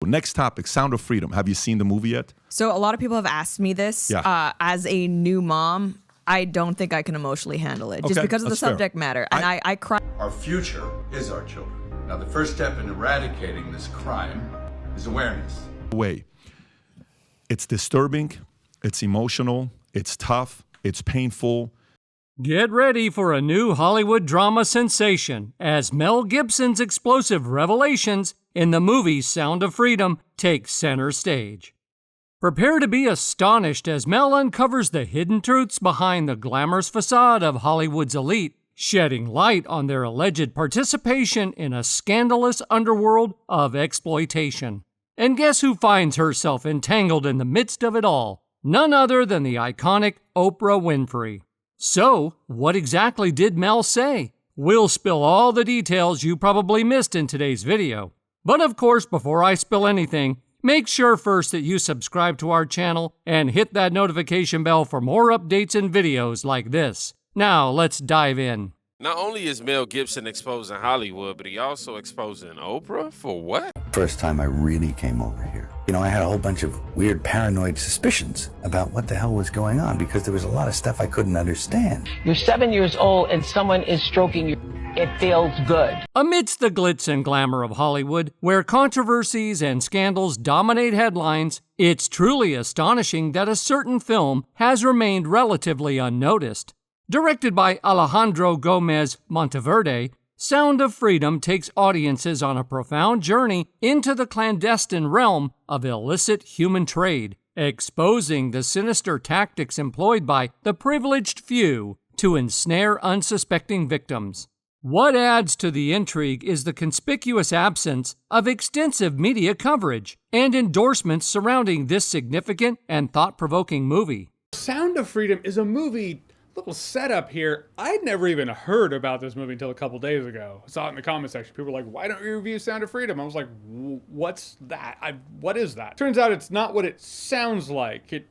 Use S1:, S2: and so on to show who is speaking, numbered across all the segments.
S1: Next topic, Sound of Freedom. Have you seen the movie yet?
S2: So a lot of people have asked me this.
S1: Yeah.
S2: As a new mom, I don't think I can emotionally handle it just because of the subject matter. And I cry.
S3: Our future is our children. Now, the first step in eradicating this crime is awareness.
S1: It's disturbing, it's emotional, it's tough, it's painful.
S4: Get ready for a new Hollywood drama sensation as Mel Gibson's explosive revelations in the movie Sound of Freedom take center stage. Prepare to be astonished as Mel uncovers the hidden truths behind the glamorous facade of Hollywood's elite, shedding light on their alleged participation in a scandalous underworld of exploitation. And guess who finds herself entangled in the midst of it all? None other than the iconic Oprah Winfrey. So, what exactly did Mel say? We'll spill all the details you probably missed in today's video. But of course, before I spill anything, make sure first that you subscribe to our channel and hit that notification bell for more updates and videos like this. Now, let's dive in.
S5: Not only is Mel Gibson exposing Hollywood, but he also exposing Oprah? For what?
S6: First time I really came over here. You know, I had a whole bunch of weird paranoid suspicions about what the hell was going on because there was a lot of stuff I couldn't understand.
S7: You're 7 years old and someone is stroking you. It feels good.
S4: Amidst the glitz and glamour of Hollywood, where controversies and scandals dominate headlines, it's truly astonishing that a certain film has remained relatively unnoticed. Directed by Alejandro Gomez Monteverde, Sound of Freedom takes audiences on a profound journey into the clandestine realm of illicit human trade, exposing the sinister tactics employed by the privileged few to ensnare unsuspecting victims. What adds to the intrigue is the conspicuous absence of extensive media coverage and endorsements surrounding this significant and thought-provoking movie.
S8: Sound of Freedom is a movie. Little setup here. I'd never even heard about this movie until a couple days ago. I saw it in the comment section. People were like, why don't you review Sound of Freedom? I was like, what's that? What is that? Turns out it's not what it sounds like.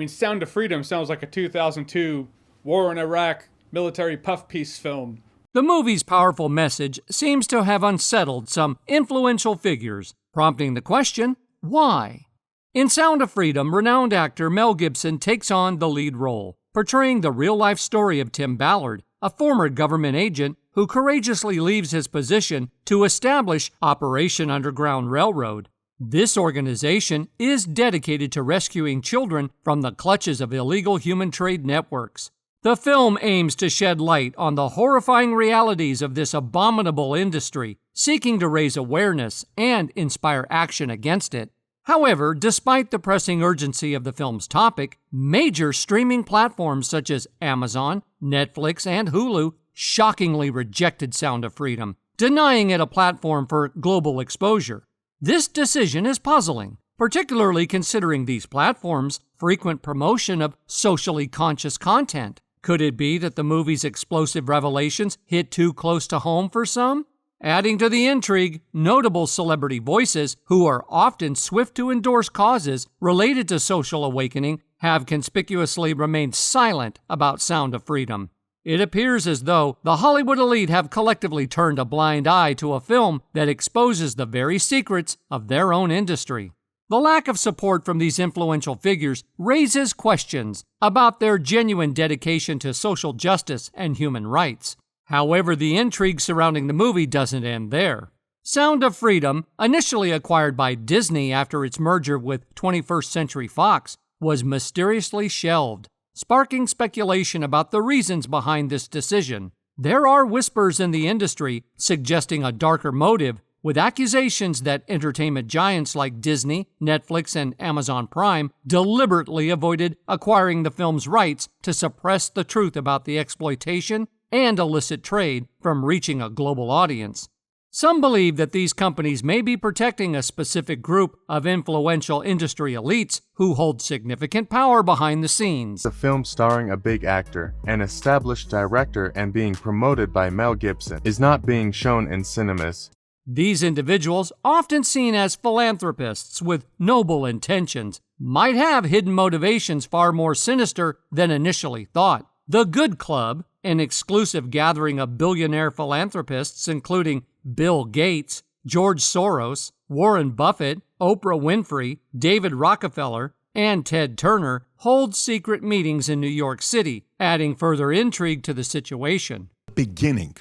S8: Sound of Freedom sounds like a 2002 war in Iraq military puff piece film.
S4: The movie's powerful message seems to have unsettled some influential figures, prompting the question, why? In Sound of Freedom, renowned actor Mel Gibson takes on the lead role, portraying the real-life story of Tim Ballard, a former government agent who courageously leaves his position to establish Operation Underground Railroad. This organization is dedicated to rescuing children from the clutches of illegal human trade networks. The film aims to shed light on the horrifying realities of this abominable industry, seeking to raise awareness and inspire action against it. However, despite the pressing urgency of the film's topic, major streaming platforms such as Amazon, Netflix, and Hulu shockingly rejected Sound of Freedom, denying it a platform for global exposure. This decision is puzzling, particularly considering these platforms' frequent promotion of socially conscious content. Could it be that the movie's explosive revelations hit too close to home for some? Adding to the intrigue, notable celebrity voices who are often swift to endorse causes related to social awakening have conspicuously remained silent about Sound of Freedom. It appears as though the Hollywood elite have collectively turned a blind eye to a film that exposes the very secrets of their own industry. The lack of support from these influential figures raises questions about their genuine dedication to social justice and human rights. However, the intrigue surrounding the movie doesn't end there. Sound of Freedom, initially acquired by Disney after its merger with 21st Century Fox, was mysteriously shelved, sparking speculation about the reasons behind this decision. There are whispers in the industry suggesting a darker motive, with accusations that entertainment giants like Disney, Netflix, and Amazon Prime deliberately avoided acquiring the film's rights to suppress the truth about the exploitation and illicit trade from reaching a global audience. Some believe that these companies may be protecting a specific group of influential industry elites who hold significant power behind the scenes.
S9: The film starring a big actor, an established director, and being promoted by Mel Gibson is not being shown in cinemas.
S4: These individuals, often seen as philanthropists with noble intentions, might have hidden motivations far more sinister than initially thought. The Good Club, an exclusive gathering of billionaire philanthropists including Bill Gates, George Soros, Warren Buffett, Oprah Winfrey, David Rockefeller, and Ted Turner hold secret meetings in New York City, adding further intrigue to the situation.
S1: Beginning,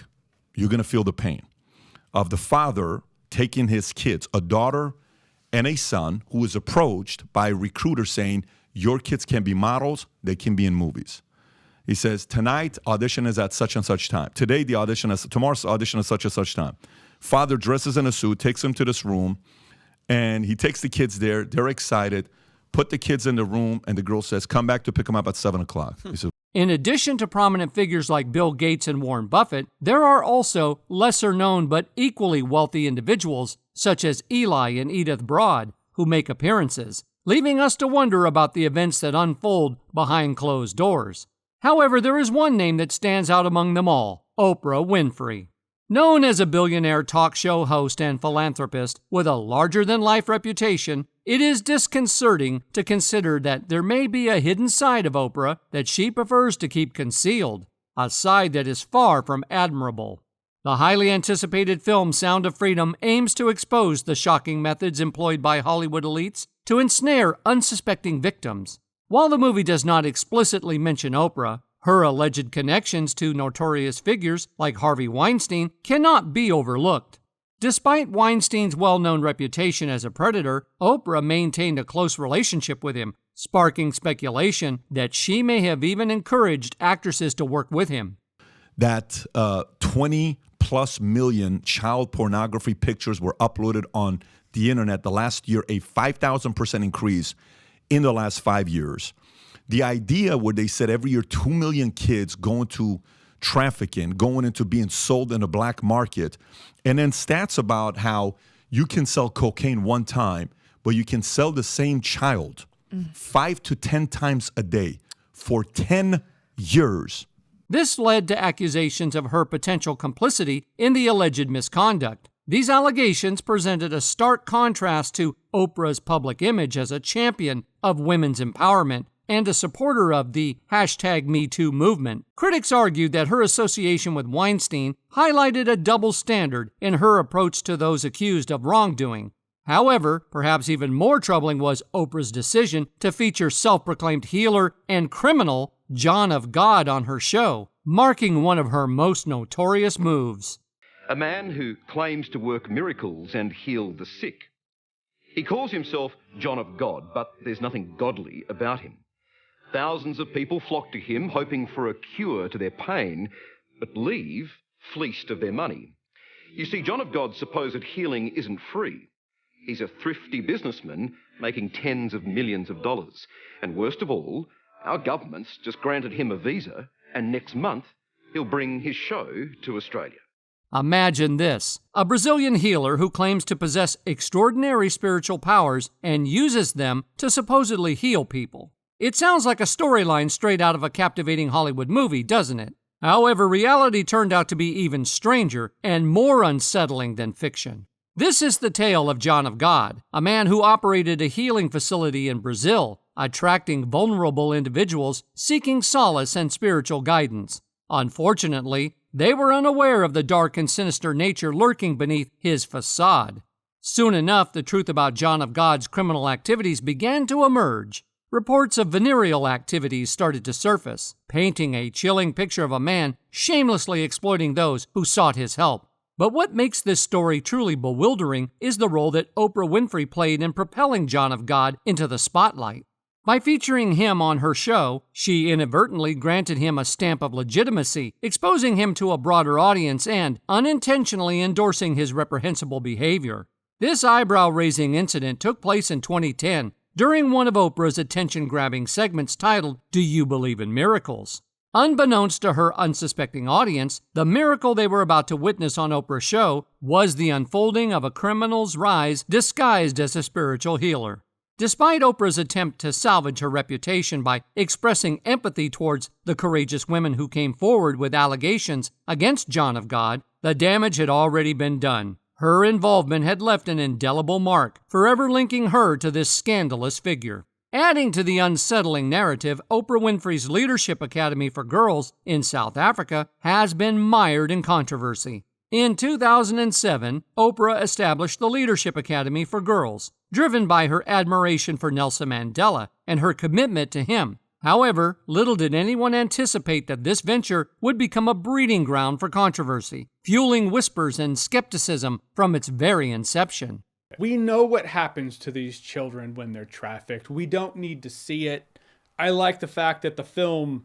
S1: you're going to feel the pain of the father taking his kids, a daughter and a son, who is approached by a recruiter saying, your kids can be models, they can be in movies. He says, tonight, audition is at such and such time. Today, tomorrow's audition is such and such time. Father dresses in a suit, takes them to this room, and he takes the kids there. They're excited. Put the kids in the room, and the girl says, come back to pick them up at 7 o'clock. He says,
S4: in addition to prominent figures like Bill Gates and Warren Buffett, there are also lesser-known but equally wealthy individuals, such as Eli and Edith Broad, who make appearances, leaving us to wonder about the events that unfold behind closed doors. However, there is one name that stands out among them all: Oprah Winfrey. Known as a billionaire talk show host and philanthropist with a larger-than-life reputation, it is disconcerting to consider that there may be a hidden side of Oprah that she prefers to keep concealed, a side that is far from admirable. The highly anticipated film Sound of Freedom aims to expose the shocking methods employed by Hollywood elites to ensnare unsuspecting victims. While the movie does not explicitly mention Oprah, her alleged connections to notorious figures like Harvey Weinstein cannot be overlooked. Despite Weinstein's well-known reputation as a predator, Oprah maintained a close relationship with him, sparking speculation that she may have even encouraged actresses to work with him.
S1: That 20+ million child pornography pictures were uploaded on the internet the last year, a 5,000% increase in the last 5 years. The idea where they said every year 2 million kids go into trafficking, going into being sold in the black market, and then stats about how you can sell cocaine one time, but you can sell the same child 5 to 10 times a day for 10 years.
S4: This led to accusations of her potential complicity in the alleged misconduct. These allegations presented a stark contrast to Oprah's public image as a champion of women's empowerment and a supporter of the #MeToo movement. Critics argued that her association with Weinstein highlighted a double standard in her approach to those accused of wrongdoing. However, perhaps even more troubling was Oprah's decision to feature self-proclaimed healer and criminal John of God on her show, marking one of her most notorious moves.
S10: A man who claims to work miracles and heal the sick. He calls himself John of God, but there's nothing godly about him. Thousands of people flock to him, hoping for a cure to their pain, but leave fleeced of their money. You see, John of God's supposed healing isn't free. He's a thrifty businessman making tens of millions of dollars. And worst of all, our government's just granted him a visa, and next month he'll bring his show to Australia.
S4: Imagine this: a Brazilian healer who claims to possess extraordinary spiritual powers and uses them to supposedly heal people. It sounds like a storyline straight out of a captivating Hollywood movie, doesn't it? However, reality turned out to be even stranger and more unsettling than fiction. This is the tale of John of God, a man who operated a healing facility in Brazil, attracting vulnerable individuals seeking solace and spiritual guidance. Unfortunately, they were unaware of the dark and sinister nature lurking beneath his facade. Soon enough, the truth about John of God's criminal activities began to emerge. Reports of venereal activities started to surface, painting a chilling picture of a man shamelessly exploiting those who sought his help. But what makes this story truly bewildering is the role that Oprah Winfrey played in propelling John of God into the spotlight. By featuring him on her show, she inadvertently granted him a stamp of legitimacy, exposing him to a broader audience and unintentionally endorsing his reprehensible behavior. This eyebrow-raising incident took place in 2010 during one of Oprah's attention-grabbing segments titled, "Do You Believe in Miracles?" Unbeknownst to her unsuspecting audience, the miracle they were about to witness on Oprah's show was the unfolding of a criminal's rise disguised as a spiritual healer. Despite Oprah's attempt to salvage her reputation by expressing empathy towards the courageous women who came forward with allegations against John of God, the damage had already been done. Her involvement had left an indelible mark, forever linking her to this scandalous figure. Adding to the unsettling narrative, Oprah Winfrey's Leadership Academy for Girls in South Africa has been mired in controversy. In 2007, Oprah established the Leadership Academy for Girls, driven by her admiration for Nelson Mandela and her commitment to him. However, little did anyone anticipate that this venture would become a breeding ground for controversy, fueling whispers and skepticism from its very inception.
S8: We know what happens to these children when they're trafficked. We don't need to see it. I like the fact that the film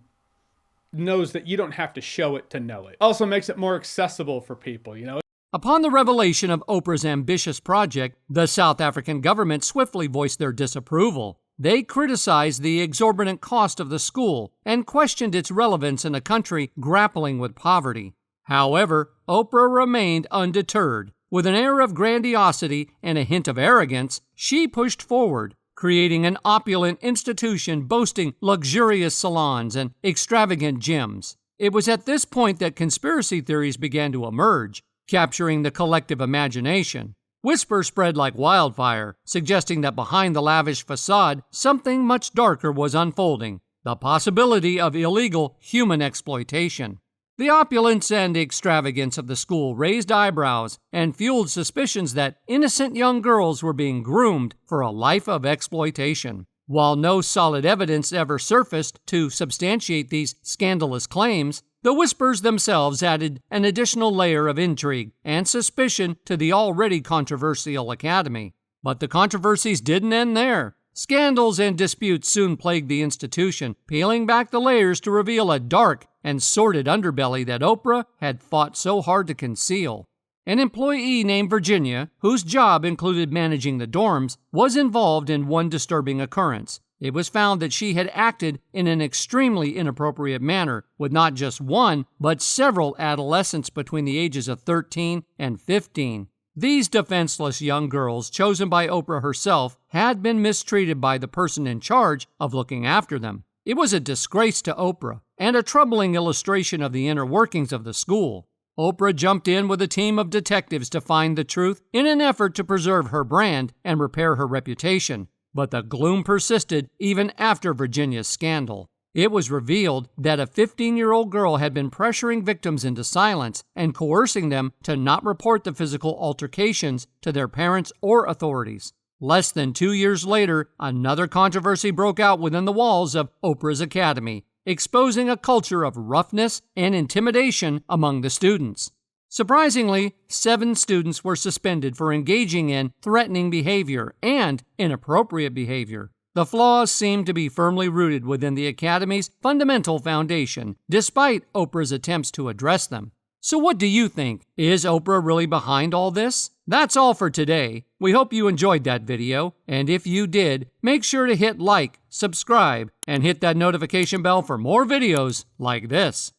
S8: knows that you don't have to show it to know it. Also makes it more accessible for people, you know?
S4: Upon the revelation of Oprah's ambitious project, the South African government swiftly voiced their disapproval. They criticized the exorbitant cost of the school and questioned its relevance in a country grappling with poverty. However, Oprah remained undeterred. With an air of grandiosity and a hint of arrogance, she pushed forward, creating an opulent institution boasting luxurious salons and extravagant gyms. It was at this point that conspiracy theories began to emerge, capturing the collective imagination. Whispers spread like wildfire, suggesting that behind the lavish facade, something much darker was unfolding, the possibility of illegal human exploitation. The opulence and extravagance of the school raised eyebrows and fueled suspicions that innocent young girls were being groomed for a life of exploitation. While no solid evidence ever surfaced to substantiate these scandalous claims, the whispers themselves added an additional layer of intrigue and suspicion to the already controversial academy. But the controversies didn't end there. Scandals and disputes soon plagued the institution, peeling back the layers to reveal a dark and sordid underbelly that Oprah had fought so hard to conceal. An employee named Virginia, whose job included managing the dorms, was involved in one disturbing occurrence. It was found that she had acted in an extremely inappropriate manner with not just one, but several adolescents between the ages of 13 and 15. These defenseless young girls, chosen by Oprah herself, had been mistreated by the person in charge of looking after them. It was a disgrace to Oprah, and a troubling illustration of the inner workings of the school. Oprah jumped in with a team of detectives to find the truth in an effort to preserve her brand and repair her reputation. But the gloom persisted even after Virginia's scandal. It was revealed that a 15-year-old girl had been pressuring victims into silence and coercing them to not report the physical altercations to their parents or authorities. Less than 2 years later, another controversy broke out within the walls of Oprah's Academy, exposing a culture of roughness and intimidation among the students. Surprisingly, 7 students were suspended for engaging in threatening behavior and inappropriate behavior. The flaws seemed to be firmly rooted within the Academy's fundamental foundation, despite Oprah's attempts to address them. So what do you think? Is Oprah really behind all this? That's all for today. We hope you enjoyed that video, and if you did, make sure to hit like, subscribe, and hit that notification bell for more videos like this.